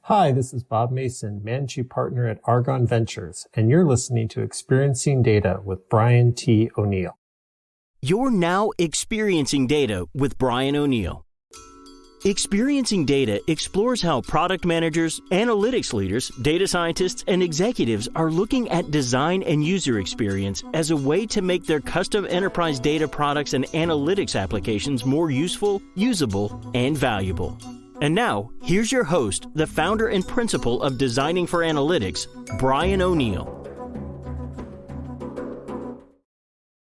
Hi, this is Bob Mason, Managing Partner at Argon Ventures, and you're listening to Experiencing Data with Brian T. O'Neill. You're now experiencing data with Brian O'Neill. Experiencing Data explores how product managers, analytics leaders, data scientists, and executives are looking at design and user experience as a way to make their custom enterprise data products and analytics applications more useful, usable, and valuable. And now, here's your host, the founder and principal of Designing for Analytics, Brian O'Neill.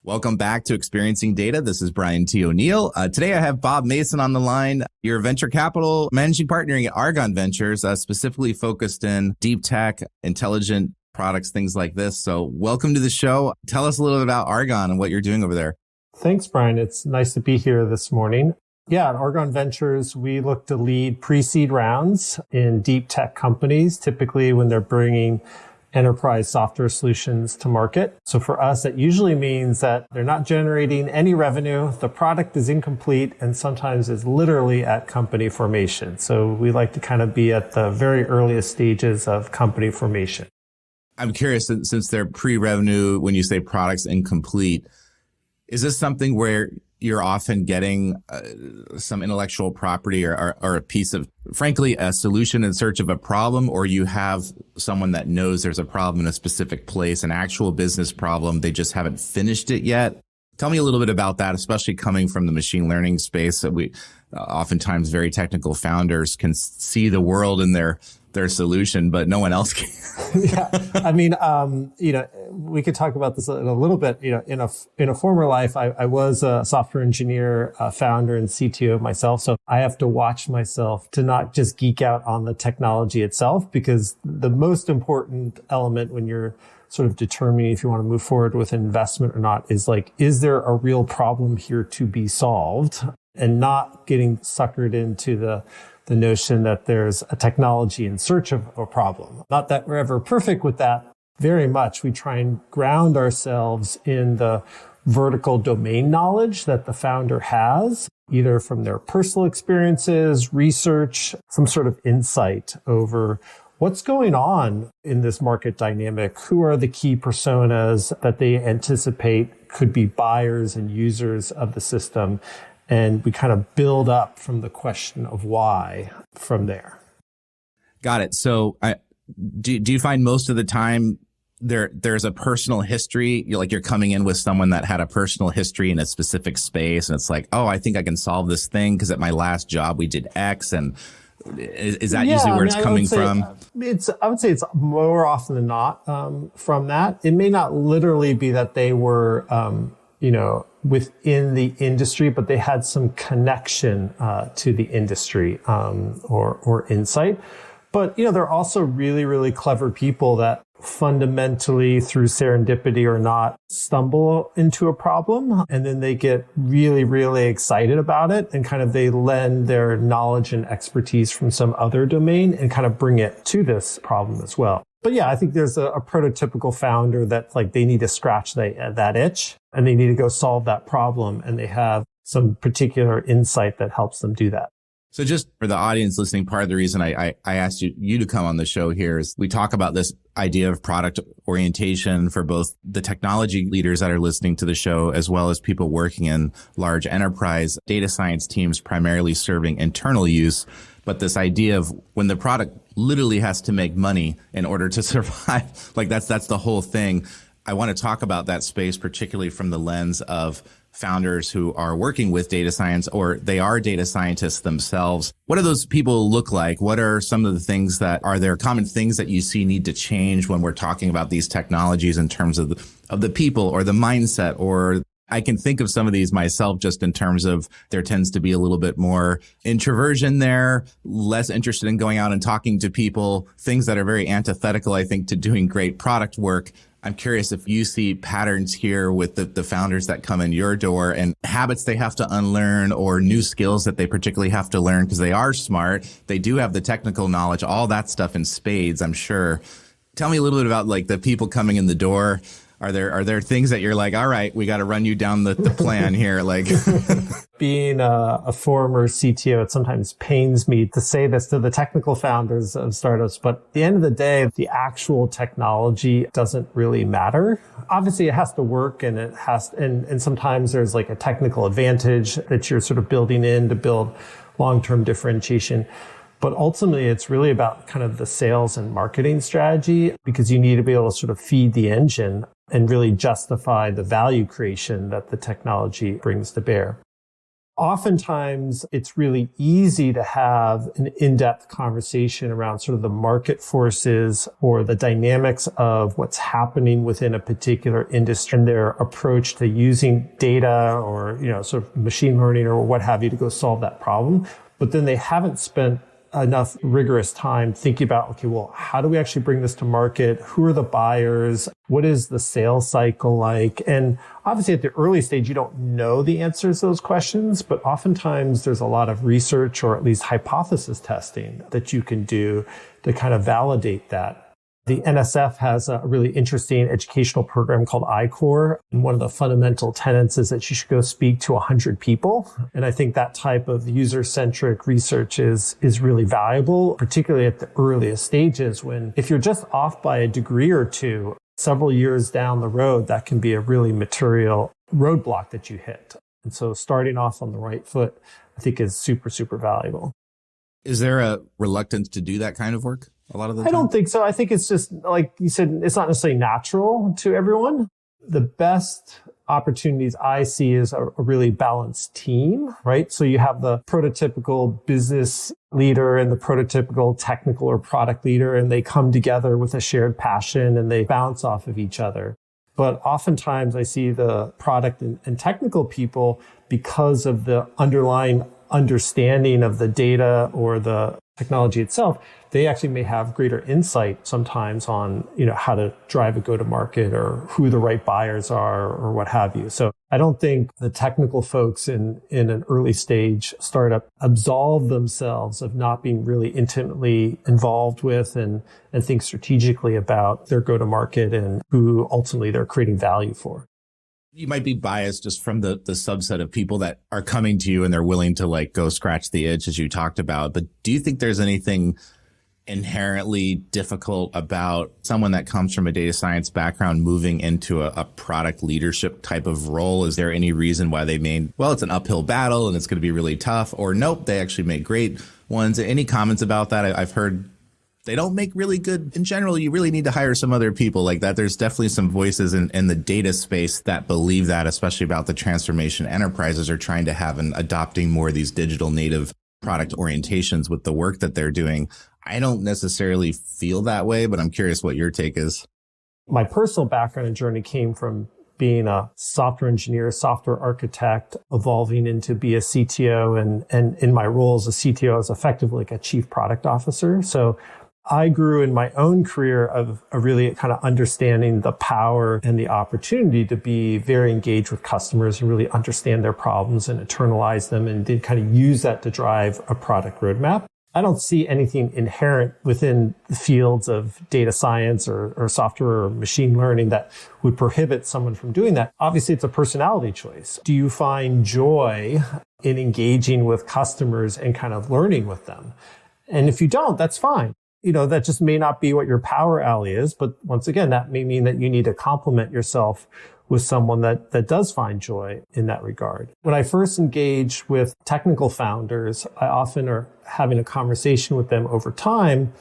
Welcome back to Experiencing Data. This is Brian T. O'Neill. Today I have Bob Mason on the line. You're a venture capital managing partner at Argon Ventures, specifically focused in deep tech, intelligent products, things like this. So welcome to the show. Tell us a little bit about Argon and what you're doing over there. Thanks, Brian. It's nice to be here this morning. Yeah, at Argon Ventures, we look to lead pre-seed rounds in deep tech companies, typically when they're bringing enterprise software solutions to market. So for us, that usually means that they're not generating any revenue, the product is incomplete, and sometimes is literally at company formation. So we like to kind of be at the very earliest stages of company formation. I'm curious, since they're pre-revenue, when you say products incomplete, is this something where you're often getting some intellectual property or a piece of, frankly, a solution in search of a problem, or you have someone that knows there's a problem in a specific place, an actual business problem, they just haven't finished it yet? Tell me a little bit about that, especially coming from the machine learning space. That we oftentimes very technical founders can see the world in their solution, but no one else can. Yeah, I mean, we could talk about this in a little bit. In a former life, I was a software engineer, founder, and CTO myself. So I have to watch myself to not just geek out on the technology itself, because the most important element when you're sort of determining if you want to move forward with an investment or not is like, is there a real problem here to be solved? And not getting suckered into the notion that there's a technology in search of a problem. Not that we're ever perfect with that very much. We try and ground ourselves in the vertical domain knowledge that the founder has, either from their personal experiences, research, some sort of insight over what's going on in this market dynamic. Who are the key personas that they anticipate could be buyers and users of the system? And we kind of build up from the question of why from there. Got it. So do you find most of the time there's a personal history? You're coming in with someone that had a personal history in a specific space, and it's like, oh, I think I can solve this thing because at my last job we did X. And is that usually where it's coming from? I would say it's more often than not from that. It may not literally be that they were, within the industry, but they had some connection to the industry or insight. But, they're also really, really clever people that fundamentally, through serendipity or not, stumble into a problem. And then they get really, really excited about it. And kind of they lend their knowledge and expertise from some other domain and kind of bring it to this problem as well. But yeah, I think there's a prototypical founder that like they need to scratch that itch and they need to go solve that problem. And they have some particular insight that helps them do that. So just for the audience listening, part of the reason I asked you to come on the show here is we talk about this idea of product orientation for both the technology leaders that are listening to the show, as well as people working in large enterprise data science teams, primarily serving internal use. But this idea of when the product literally has to make money in order to survive, like that's the whole thing. I want to talk about that space, particularly from the lens of founders who are working with data science, or they are data scientists themselves. What do those people look like? What are some of the things are there common things that you see need to change when we're talking about these technologies in terms of the people or the mindset? Or I can think of some of these myself just in terms of there tends to be a little bit more introversion there, less interested in going out and talking to people, things that are very antithetical, I think, to doing great product work. I'm curious if you see patterns here with the founders that come in your door and habits they have to unlearn or new skills that they particularly have to learn because they are smart. They do have the technical knowledge, all that stuff in spades, I'm sure. Tell me a little bit about like the people coming in the door. Are there things that you're like, all right, we got to run you down the plan here? Like being a former CTO, it sometimes pains me to say this to the technical founders of startups, but at the end of the day, the actual technology doesn't really matter. Obviously, it has to work, and and sometimes there's like a technical advantage that you're sort of building in to build long-term differentiation. But ultimately, it's really about kind of the sales and marketing strategy, because you need to be able to sort of feed the engine and really justify the value creation that the technology brings to bear. Oftentimes, it's really easy to have an in-depth conversation around sort of the market forces or the dynamics of what's happening within a particular industry and their approach to using data or, sort of machine learning or what have you to go solve that problem. But then they haven't spent enough rigorous time thinking about, okay, well, how do we actually bring this to market? Who are the buyers? What is the sales cycle like? And obviously at the early stage, you don't know the answers to those questions, but oftentimes there's a lot of research or at least hypothesis testing that you can do to kind of validate that. The NSF has a really interesting educational program called iCore. And one of the fundamental tenets is that you should go speak to 100 people. And I think that type of user-centric research is really valuable, particularly at the earliest stages when if you're just off by a degree or two, several years down the road, that can be a really material roadblock that you hit. And so starting off on the right foot, I think is super, super valuable. Is there a reluctance to do that kind of work? A lot of the time? I don't think so. I think it's just, like you said, it's not necessarily natural to everyone. The best opportunities I see is a really balanced team, right? So you have the prototypical business leader and the prototypical technical or product leader, and they come together with a shared passion and they bounce off of each other. But oftentimes I see the product and technical people, because of the underlying understanding of the data or the technology itself, they actually may have greater insight sometimes on, how to drive a go-to-market or who the right buyers are or what have you. So I don't think the technical folks in an early stage startup absolve themselves of not being really intimately involved with and think strategically about their go-to-market and who ultimately they're creating value for. You might be biased just from the subset of people that are coming to you and they're willing to like go scratch the itch as you talked about. But do you think there's anything inherently difficult about someone that comes from a data science background moving into a product leadership type of role? Is there any reason why they made, well, it's an uphill battle and it's going to be really tough, or nope, they actually make great ones? Any comments about that? I've heard they don't make really good. In general, you really need to hire some other people like that. There's definitely some voices in the data space that believe that, especially about the transformation enterprises are trying to have and adopting more of these digital native product orientations with the work that they're doing. I don't necessarily feel that way, but I'm curious what your take is. My personal background and journey came from being a software engineer, software architect, evolving into be a CTO. And in my role as a CTO, I was effectively like a chief product officer. So I grew in my own career of really kind of understanding the power and the opportunity to be very engaged with customers and really understand their problems and internalize them, and did kind of use that to drive a product roadmap. I don't see anything inherent within the fields of data science or software or machine learning that would prohibit someone from doing that. Obviously, it's a personality choice. Do you find joy in engaging with customers and kind of learning with them? And if you don't, that's fine. That just may not be what your power alley is. But once again, that may mean that you need to complement yourself with someone that does find joy in that regard. When I first engage with technical founders, I often are having a conversation with them over time,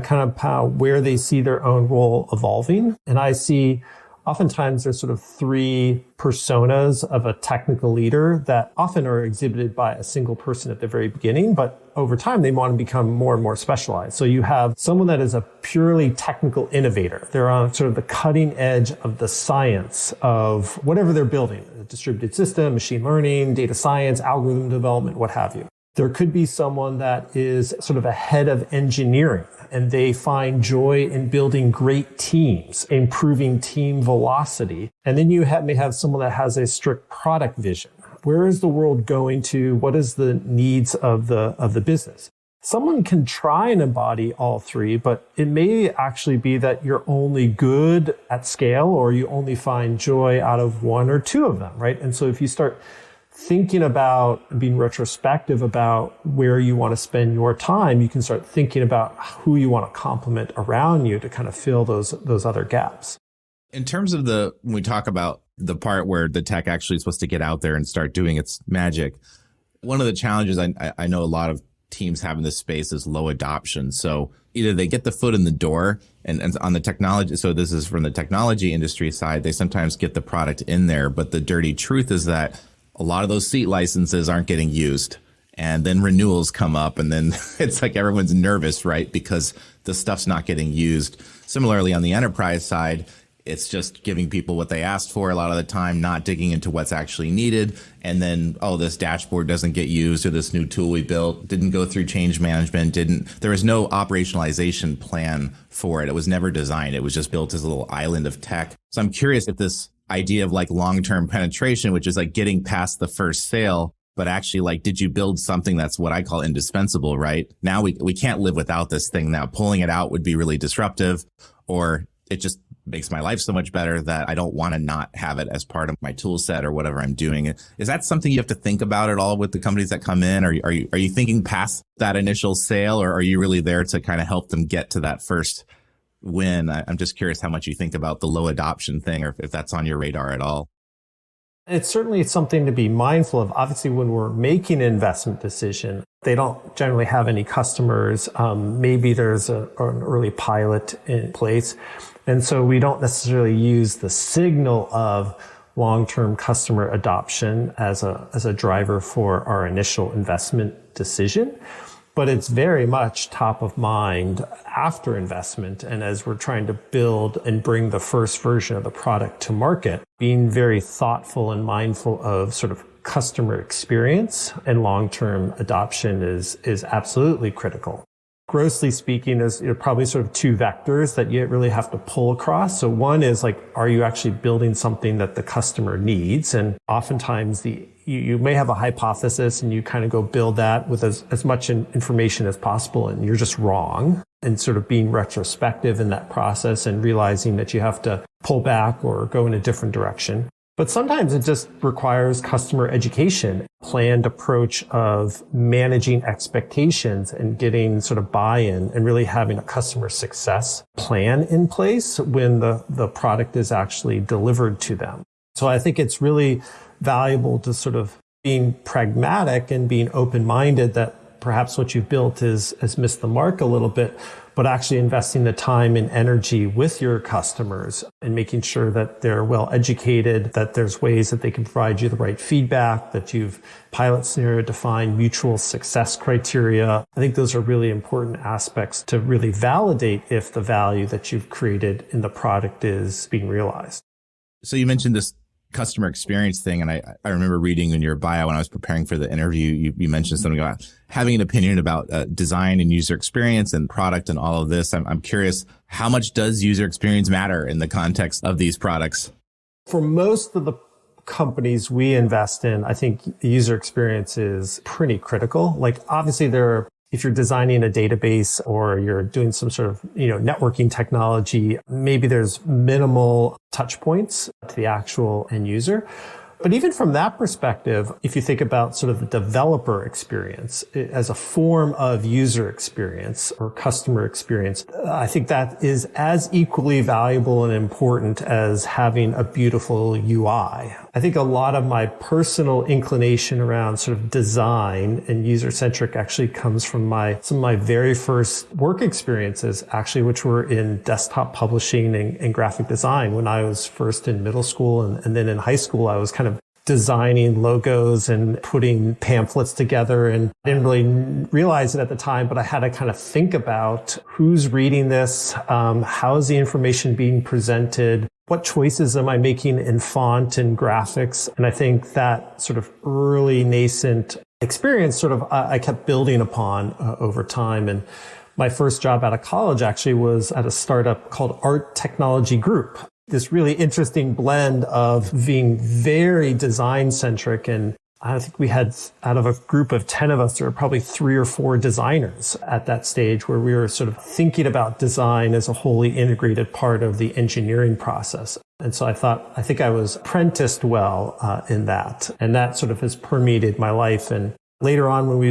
kind of how where they see their own role evolving. And I see oftentimes there's sort of three personas of a technical leader that often are exhibited by a single person at the very beginning, but over time they want to become more and more specialized. So you have someone that is a purely technical innovator. They're on sort of the cutting edge of the science of whatever they're building, a distributed system, machine learning, data science, algorithm development, what have you. There could be someone that is sort of a head of engineering, and they find joy in building great teams, improving team velocity. And then you may have someone that has a strict product vision. Where is the world going to? What is the needs of the business? Someone can try and embody all three, but it may actually be that you're only good at scale or you only find joy out of one or two of them, right? And so if you start thinking about being retrospective about where you want to spend your time, you can start thinking about who you want to complement around you to kind of fill those other gaps. In terms of when we talk about the part where the tech actually is supposed to get out there and start doing its magic, one of the challenges I know a lot of teams have in this space is low adoption. So either they get the foot in the door and on the technology. So this is from the technology industry side. They sometimes get the product in there, but the dirty truth is that a lot of those seat licenses aren't getting used. And then renewals come up and then it's like everyone's nervous, right? Because the stuff's not getting used. Similarly, on the enterprise side, it's just giving people what they asked for a lot of the time, not digging into what's actually needed. And then, this dashboard doesn't get used, or this new tool we built didn't go through change management, there was no operationalization plan for it. It was never designed. It was just built as a little island of tech. So I'm curious if this idea of like long-term penetration, which is like getting past the first sale, but actually like, did you build something that's what I call indispensable, right? Now we can't live without this thing now. Pulling it out would be really disruptive, or it just makes my life so much better that I don't want to not have it as part of my tool set or whatever I'm doing. Is that something you have to think about at all with the companies that come in? Are you thinking past that initial sale, or are you really there to kind of help them get to that first win? I'm just curious how much you think about the low adoption thing, or if that's on your radar at all. It's certainly something to be mindful of. Obviously, when we're making an investment decision, they don't generally have any customers. Maybe there's an early pilot in place. And so we don't necessarily use the signal of long-term customer adoption as a driver for our initial investment decision. But it's very much top of mind after investment. And as we're trying to build and bring the first version of the product to market, being very thoughtful and mindful of sort of customer experience and long-term adoption is absolutely critical. Grossly speaking, there's probably sort of two vectors that you really have to pull across. So one is like, are you actually building something that the customer needs? And oftentimes you may have a hypothesis and you kind of go build that with as much information as possible, and you're just wrong. And sort of being retrospective in that process and realizing that you have to pull back or go in a different direction. But sometimes it just requires customer education, planned approach of managing expectations and getting sort of buy-in and really having a customer success plan in place when the product is actually delivered to them. So I think it's really valuable to sort of being pragmatic and being open-minded that perhaps what you've built has missed the mark a little bit, but actually investing the time and energy with your customers and making sure that they're well educated, that there's ways that they can provide you the right feedback, that you've pilot scenario defined mutual success criteria. I think those are really important aspects to really validate if the value that you've created in the product is being realized. So you mentioned this customer experience thing. And I remember reading in your bio when I was preparing for the interview, you mentioned something about having an opinion about design and user experience and product and all of this. I'm curious, how much does user experience matter in the context of these products? For most of the companies we invest in, I think user experience is pretty critical. Like obviously if you're designing a database or you're doing some sort of, networking technology, maybe there's minimal touch points to the actual end user. But even from that perspective, if you think about sort of the developer experience as a form of user experience or customer experience, I think that is as equally valuable and important as having a beautiful UI. I think a lot of my personal inclination around sort of design and user-centric actually comes from some of my very first work experiences, actually, which were in desktop publishing and graphic design. When I was first in middle school and then in high school, I was kind of designing logos and putting pamphlets together, and I didn't really realize it at the time, but I had to kind of think about who's reading this, how is the information being presented, what choices am I making in font and graphics. And I think that sort of early nascent experience sort of I kept building upon over time. And my first job out of college actually was at a startup called Art Technology Group. This really interesting blend of being very design centric and I think we had, out of a group of 10 of us, there were probably 3 or 4 designers at that stage where we were sort of thinking about design as a wholly integrated part of the engineering process. And so I think I was apprenticed well in that. And that sort of has permeated my life. And later on, when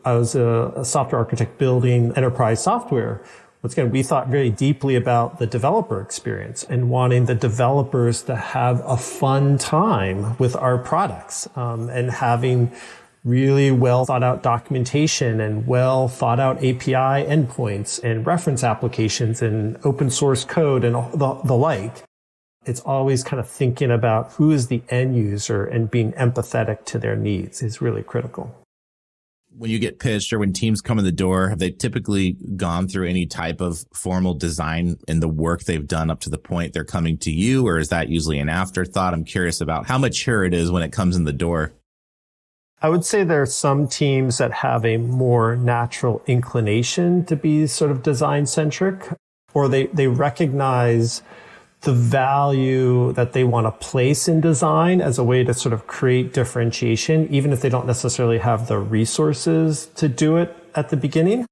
I was a software architect building enterprise software, once again, we thought very deeply about the developer experience and wanting the developers to have a fun time with our products, and having really well thought out documentation and well thought out API endpoints and reference applications and open source code and the like. It's always kind of thinking about who is the end user and being empathetic to their needs is really critical. When you get pitched or when teams come in the door, have they typically gone through any type of formal design in the work they've done up to the point they're coming to you, or is that usually an afterthought? I'm curious about how mature it is when it comes in the door. I would say there are some teams that have a more natural inclination to be sort of design centric, or they recognize the value that they want to place in design as a way to sort of create differentiation, even if they don't necessarily have the resources to do it at the beginning.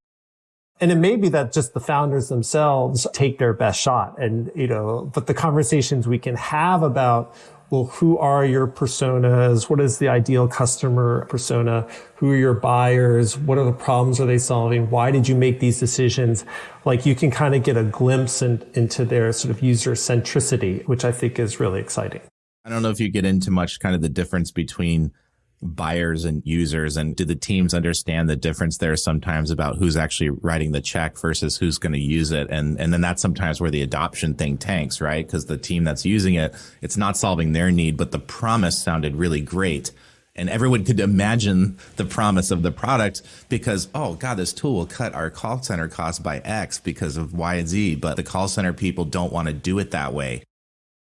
And it may be that just the founders themselves take their best shot but the conversations we can have about, well, who are your personas? What is the ideal customer persona? Who are your buyers? What are the problems are they solving? Why did you make these decisions? Like, you can kind of get a glimpse into their sort of user centricity, which I think is really exciting. I don't know if you get into much kind of the difference between buyers and users, and do the teams understand the difference there sometimes about who's actually writing the check versus who's going to use it? And then that's sometimes where the adoption thing tanks, right? Because the team that's using it, it's not solving their need, but the promise sounded really great. And everyone could imagine the promise of the product because, oh God, this tool will cut our call center costs by X because of Y and Z, but the call center people don't want to do it that way.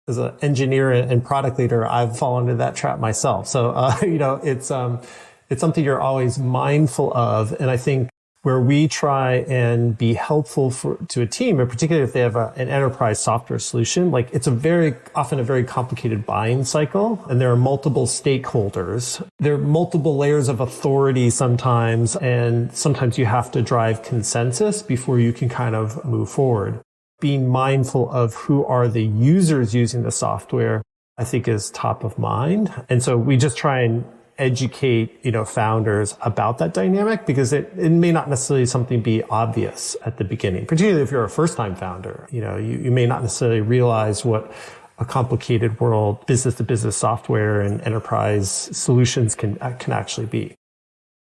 As an engineer and product leader, I've fallen into that trap myself. So, it's something you're always mindful of. And I think where we try and be helpful to a team, and particularly if they have an enterprise software solution, like, it's often a very complicated buying cycle, and there are multiple stakeholders. There are multiple layers of authority sometimes, and sometimes you have to drive consensus before you can kind of move forward. Being mindful of who are the users using the software, I think, is top of mind. And so we just try and educate, founders about that dynamic, because it may not necessarily something be obvious at the beginning, particularly if you're a first-time founder. You may not necessarily realize what a complicated world business-to-business software and enterprise solutions can actually be.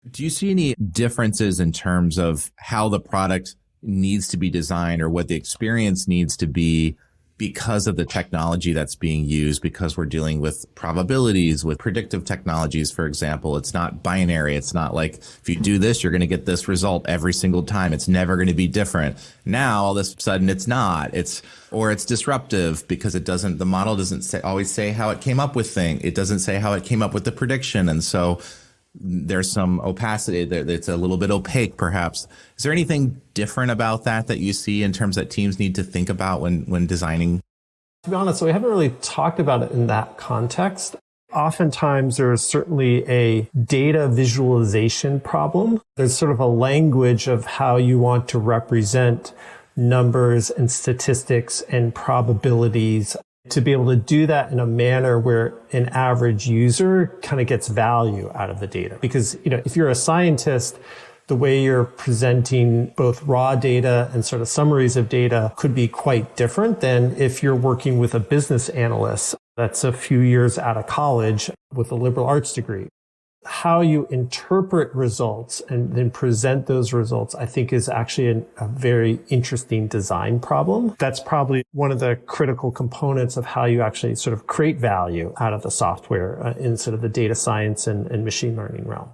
Do you see any differences in terms of how the product needs to be designed or what the experience needs to be because of the technology that's being used, because we're dealing with probabilities, with predictive technologies, for example? It's not binary. It's not like if you do this, you're going to get this result every single time. It's never going to be different. Now, all of a sudden, it's not. It's disruptive because the model doesn't always say how it came up with things. It doesn't say how it came up with the prediction. And so there's some opacity there. It's a little bit opaque, perhaps. Is there anything different about that you see in terms that teams need to think about when designing? To be honest, we haven't really talked about it in that context. Oftentimes, there is certainly a data visualization problem. There's sort of a language of how you want to represent numbers and statistics and probabilities, to be able to do that in a manner where an average user kind of gets value out of the data. Because, if you're a scientist, the way you're presenting both raw data and sort of summaries of data could be quite different than if you're working with a business analyst that's a few years out of college with a liberal arts degree. How you interpret results and then present those results, I think, is actually a very interesting design problem. That's probably one of the critical components of how you actually sort of create value out of the software in sort of the data science and machine learning realm.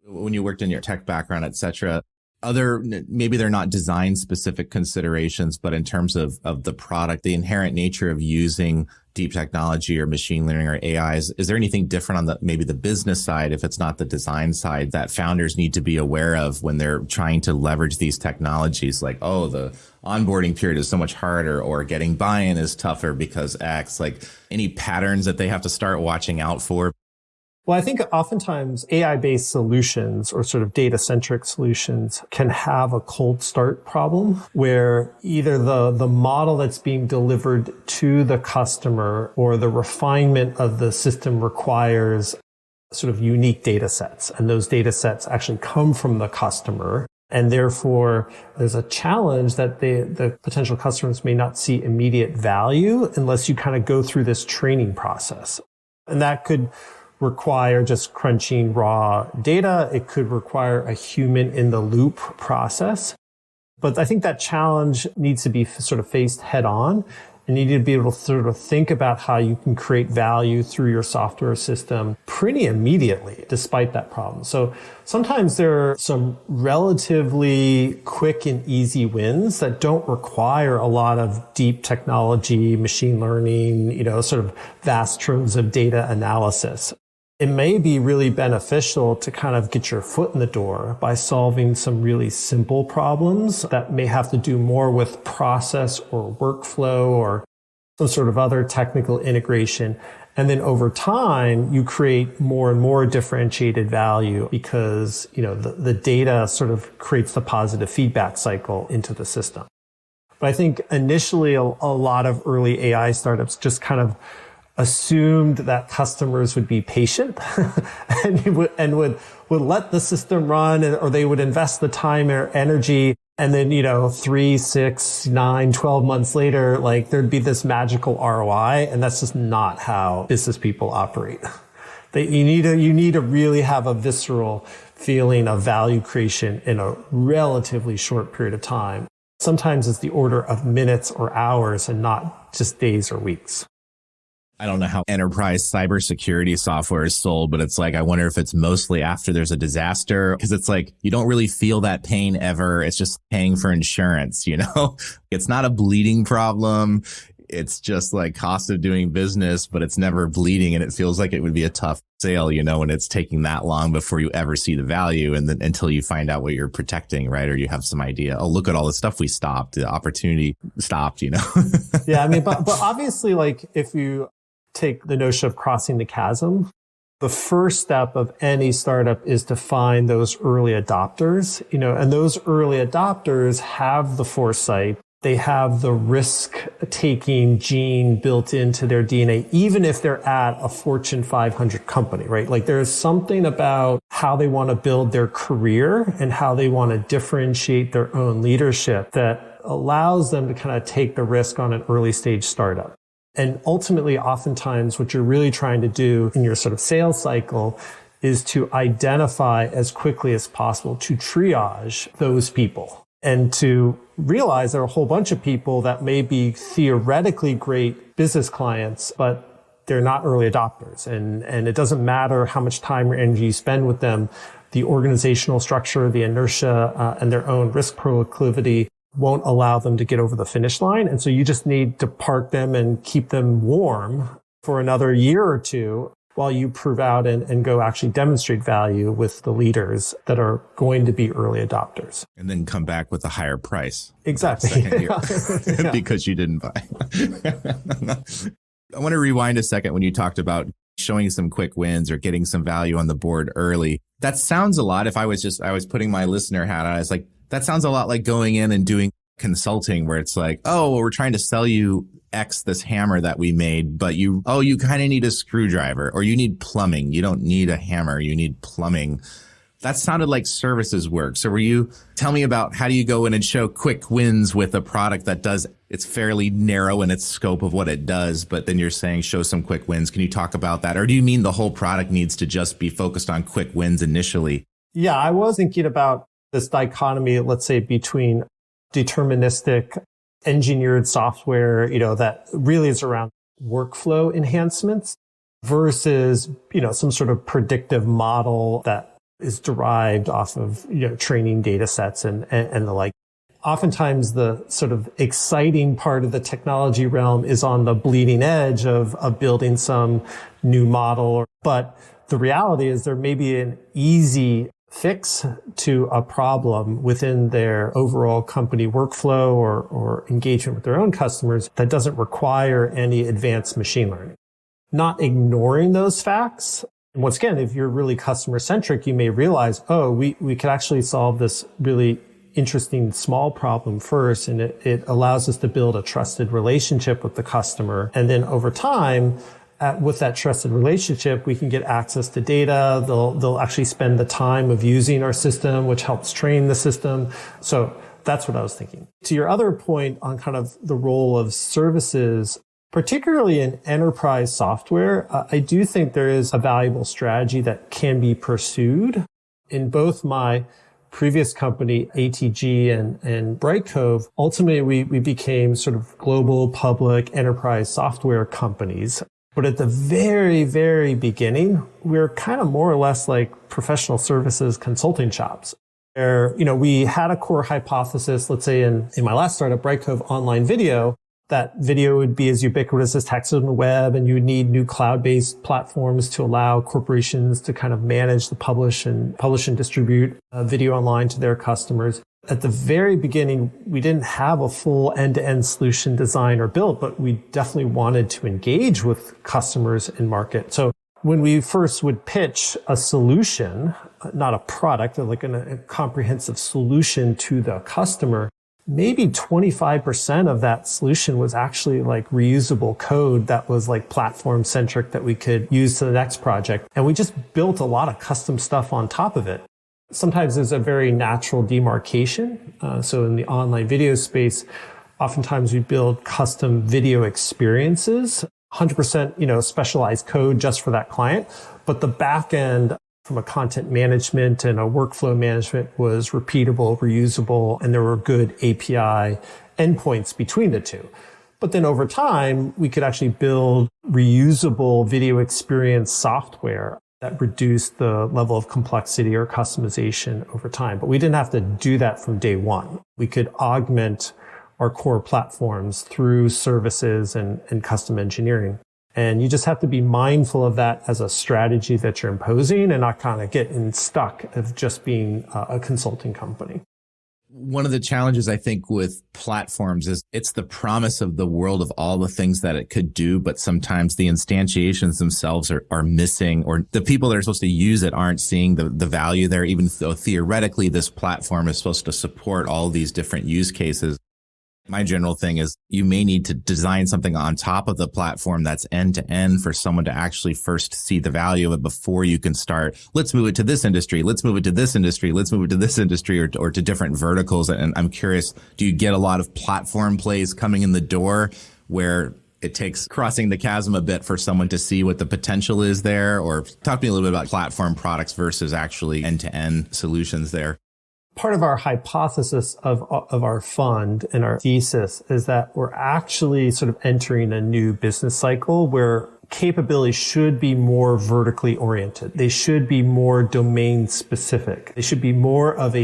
When you worked in your tech background, et cetera, maybe they're not design specific considerations, but in terms of the product, the inherent nature of using deep technology or machine learning or AIs, is there anything different on maybe the business side, if it's not the design side, that founders need to be aware of when they're trying to leverage these technologies? Like, oh, the onboarding period is so much harder, or getting buy-in is tougher because X, like any patterns that they have to start watching out for? Well, I think oftentimes AI-based solutions or sort of data-centric solutions can have a cold start problem where either the model that's being delivered to the customer or the refinement of the system requires sort of unique data sets. And those data sets actually come from the customer. And therefore, there's a challenge that the potential customers may not see immediate value unless you kind of go through this training process. And that could require just crunching raw data. It could require a human in the loop process. But I think that challenge needs to be sort of faced head on. And you need to be able to sort of think about how you can create value through your software system pretty immediately, despite that problem. So sometimes there are some relatively quick and easy wins that don't require a lot of deep technology, machine learning, sort of vast troves of data analysis. It may be really beneficial to kind of get your foot in the door by solving some really simple problems that may have to do more with process or workflow or some sort of other technical integration. And then over time, you create more and more differentiated value because, the data sort of creates the positive feedback cycle into the system. But I think initially a lot of early AI startups just kind of assumed that customers would be patient and would let the system run, or they would invest the time or energy. And then, 3, 6, 9, 12 months later, there'd be this magical ROI. And that's just not how business people operate. You need to really have a visceral feeling of value creation in a relatively short period of time. Sometimes it's the order of minutes or hours and not just days or weeks. I don't know how enterprise cybersecurity software is sold, but it's I wonder if it's mostly after there's a disaster, because it's you don't really feel that pain ever. It's just paying for insurance, It's not a bleeding problem. It's just cost of doing business, but it's never bleeding. And it feels like it would be a tough sale, and it's taking that long before you ever see the value. And then until you find out what you're protecting, right? Or you have some idea, oh, look at all the stuff we stopped. The opportunity stopped, Yeah. I mean, but obviously, if you take the notion of crossing the chasm, the first step of any startup is to find those early adopters, and those early adopters have the foresight. They have the risk-taking gene built into their DNA, even if they're at a Fortune 500 company, right? There's something about how they want to build their career and how they want to differentiate their own leadership that allows them to kind of take the risk on an early stage startup. And ultimately, oftentimes, what you're really trying to do in your sort of sales cycle is to identify as quickly as possible, to triage those people and to realize there are a whole bunch of people that may be theoretically great business clients, but they're not early adopters. And it doesn't matter how much time or energy you spend with them. The organizational structure, the inertia, and their own risk proclivity won't allow them to get over the finish line. And so you just need to park them and keep them warm for another year or two while you prove out and go actually demonstrate value with the leaders that are going to be early adopters. And then come back with a higher price. Exactly. Second year. Because you didn't buy. I want to rewind a second when you talked about showing some quick wins or getting some value on the board early. That sounds a lot. If I was putting my listener hat on, I was that sounds a lot like going in and doing consulting where it's oh, well, we're trying to sell you X, this hammer that we made, but you kind of need a screwdriver or you need plumbing. You don't need a hammer. You need plumbing. That sounded like services work. So tell me about how do you go in and show quick wins with a product that it's fairly narrow in its scope of what it does, but then you're saying show some quick wins. Can you talk about that? Or do you mean the whole product needs to just be focused on quick wins initially? Yeah, I was thinking about this dichotomy, let's say, between deterministic engineered software, that really is around workflow enhancements versus, some sort of predictive model that is derived off of, training data sets and the like. Oftentimes the sort of exciting part of the technology realm is on the bleeding edge of building some new model. But the reality is there may be an easy fix to a problem within their overall company workflow or engagement with their own customers that doesn't require any advanced machine learning. Not ignoring those facts, And once again, if you're really customer centric, you may realize, oh, we could actually solve this really interesting small problem first. And it allows us to build a trusted relationship with the customer. And then over time, with that trusted relationship, we can get access to data. They'll actually spend the time of using our system, which helps train the system. So that's what I was thinking. To your other point on kind of the role of services, particularly in enterprise software, I do think there is a valuable strategy that can be pursued. In both my previous company, ATG and Bright Cove, ultimately we became sort of global public enterprise software companies. But at the very, very beginning, we're kind of more or less like professional services consulting shops. Where, we had a core hypothesis, let's say in my last startup, Bright Cove Online Video, that video would be as ubiquitous as text on the web, and you would need new cloud-based platforms to allow corporations to kind of manage the publish and distribute video online to their customers. At the very beginning, we didn't have a full end-to-end solution design or built, but we definitely wanted to engage with customers in market. So when we first would pitch a solution, not a product, like a comprehensive solution to the customer, maybe 25% of that solution was actually like reusable code that was like platform centric that we could use to the next project. And we just built a lot of custom stuff on top of it. Sometimes there's a very natural demarcation. So in the online video space, oftentimes we build custom video experiences, 100%, specialized code just for that client. But the back end from a content management and a workflow management was repeatable, reusable, and there were good API endpoints between the two. But then over time, we could actually build reusable video experience software that reduced the level of complexity or customization over time. But we didn't have to do that from day one. We could augment our core platforms through services and custom engineering. And you just have to be mindful of that as a strategy that you're imposing and not kind of getting stuck of just being a consulting company. One of the challenges I think with platforms is it's the promise of the world of all the things that it could do, but sometimes the instantiations themselves are missing, or the people that are supposed to use it aren't seeing the value there, even though theoretically this platform is supposed to support all these different use cases. My general thing is you may need to design something on top of the platform that's end to end for someone to actually first see the value of it before you can start. Let's move it to this industry. Let's move it to this industry. Let's move it to this industry or to different verticals. And I'm curious, do you get a lot of platform plays coming in the door where it takes crossing the chasm a bit for someone to see what the potential is there? Or talk to me a little bit about platform products versus actually end to end solutions there. Part of our hypothesis of our fund and our thesis is that we're actually sort of entering a new business cycle where capabilities should be more vertically oriented. They should be more domain specific. They should be more of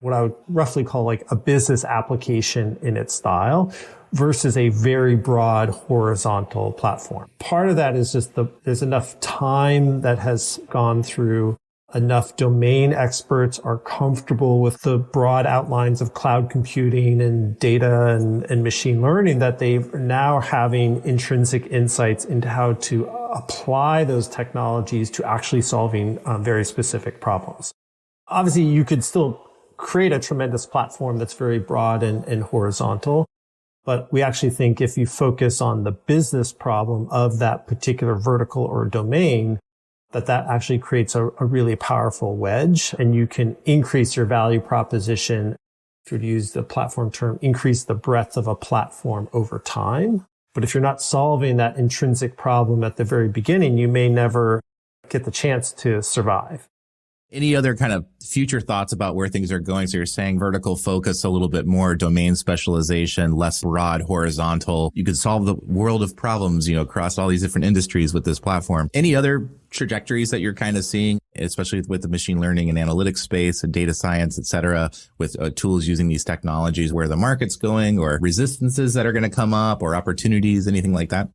what I would roughly call like a business application in its style versus a very broad horizontal platform. Part of that is just there's enough time that has gone through. Enough domain experts are comfortable with the broad outlines of cloud computing and data and machine learning that they are now having intrinsic insights into how to apply those technologies to actually solving very specific problems. Obviously, you could still create a tremendous platform that's very broad and horizontal, but we actually think if you focus on the business problem of that particular vertical or domain, that actually creates a really powerful wedge, and you can increase your value proposition. If you were to use the platform term, increase the breadth of a platform over time. But if you're not solving that intrinsic problem at the very beginning, you may never get the chance to survive. Any other kind of future thoughts about where things are going? So you're saying vertical focus, a little bit more domain specialization, less broad horizontal. You could solve the world of problems, across all these different industries with this platform. Any other trajectories that you're kind of seeing, especially with the machine learning and analytics space and data science, et cetera, with tools using these technologies, where the market's going, or resistances that are going to come up, or opportunities, anything like that?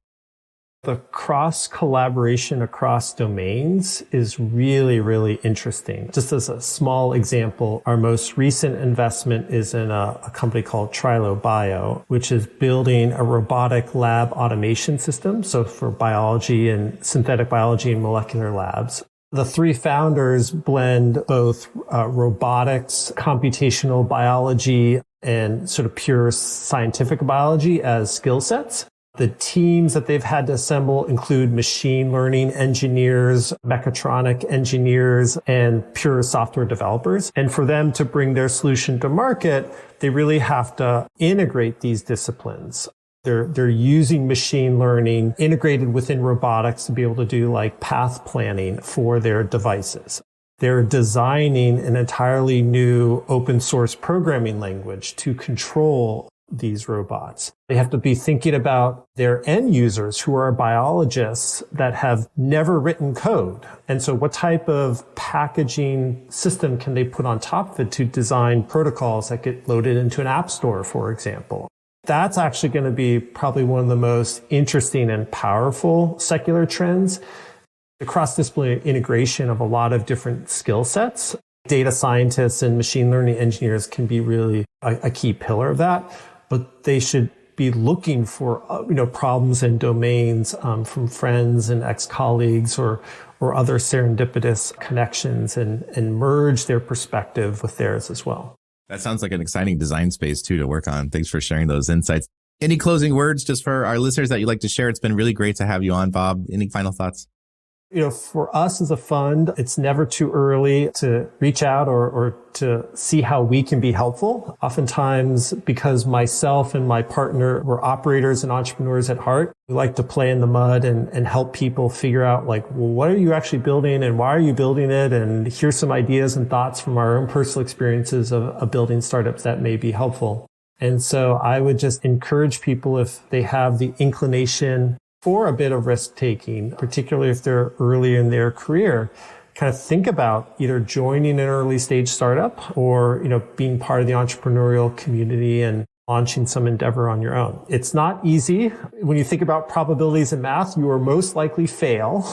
The cross collaboration across domains is really, really interesting. Just as a small example, our most recent investment is in a company called Trilo Bio, which is building a robotic lab automation system. So for biology and synthetic biology and molecular labs. The three founders blend both robotics, computational biology, and sort of pure scientific biology as skill sets. The teams that they've had to assemble include machine learning engineers, mechatronic engineers, and pure software developers. And for them to bring their solution to market, they really have to integrate these disciplines. They're using machine learning integrated within robotics to be able to do like path planning for their devices. They're designing an entirely new open source programming language to control these robots. They have to be thinking about their end users who are biologists that have never written code. And so what type of packaging system can they put on top of it to design protocols that get loaded into an app store, for example? That's actually going to be probably one of the most interesting and powerful secular trends. The cross-disciplinary integration of a lot of different skill sets. Data scientists and machine learning engineers can be really a key pillar of that. But they should be looking for, problems and domains from friends and ex-colleagues or other serendipitous connections and merge their perspective with theirs as well. That sounds like an exciting design space too to work on. Thanks for sharing those insights. Any closing words just for our listeners that you'd like to share? It's been really great to have you on, Bob. Any final thoughts? For us as a fund, it's never too early to reach out or to see how we can be helpful. Oftentimes, because myself and my partner were operators and entrepreneurs at heart, we like to play in the mud and help people figure out what are you actually building and why are you building it? And here's some ideas and thoughts from our own personal experiences of building startups that may be helpful. And so I would just encourage people, if they have the inclination for a bit of risk taking, particularly if they're early in their career, kind of think about either joining an early stage startup or, being part of the entrepreneurial community and launching some endeavor on your own. It's not easy. When you think about probabilities in math, you will most likely fail.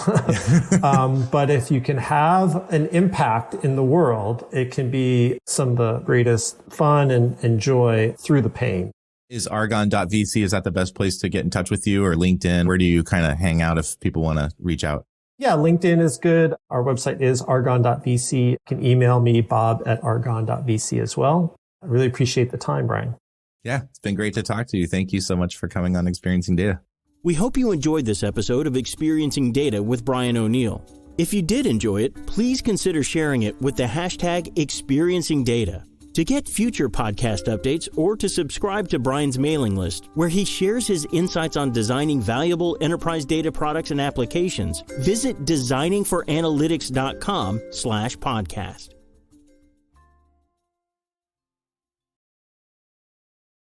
But if you can have an impact in the world, it can be some of the greatest fun and joy through the pain. Is Argon.vc, is that the best place to get in touch with you, or LinkedIn? Where do you kind of hang out if people want to reach out? Yeah, LinkedIn is good. Our website is argon.vc. You can email me, bob@argon.vc as well. I really appreciate the time, Brian. Yeah, it's been great to talk to you. Thank you so much for coming on Experiencing Data. We hope you enjoyed this episode of Experiencing Data with Brian O'Neill. If you did enjoy it, please consider sharing it with the hashtag #ExperiencingData. To get future podcast updates or to subscribe to Brian's mailing list, where he shares his insights on designing valuable enterprise data products and applications, visit designingforanalytics.com/podcast.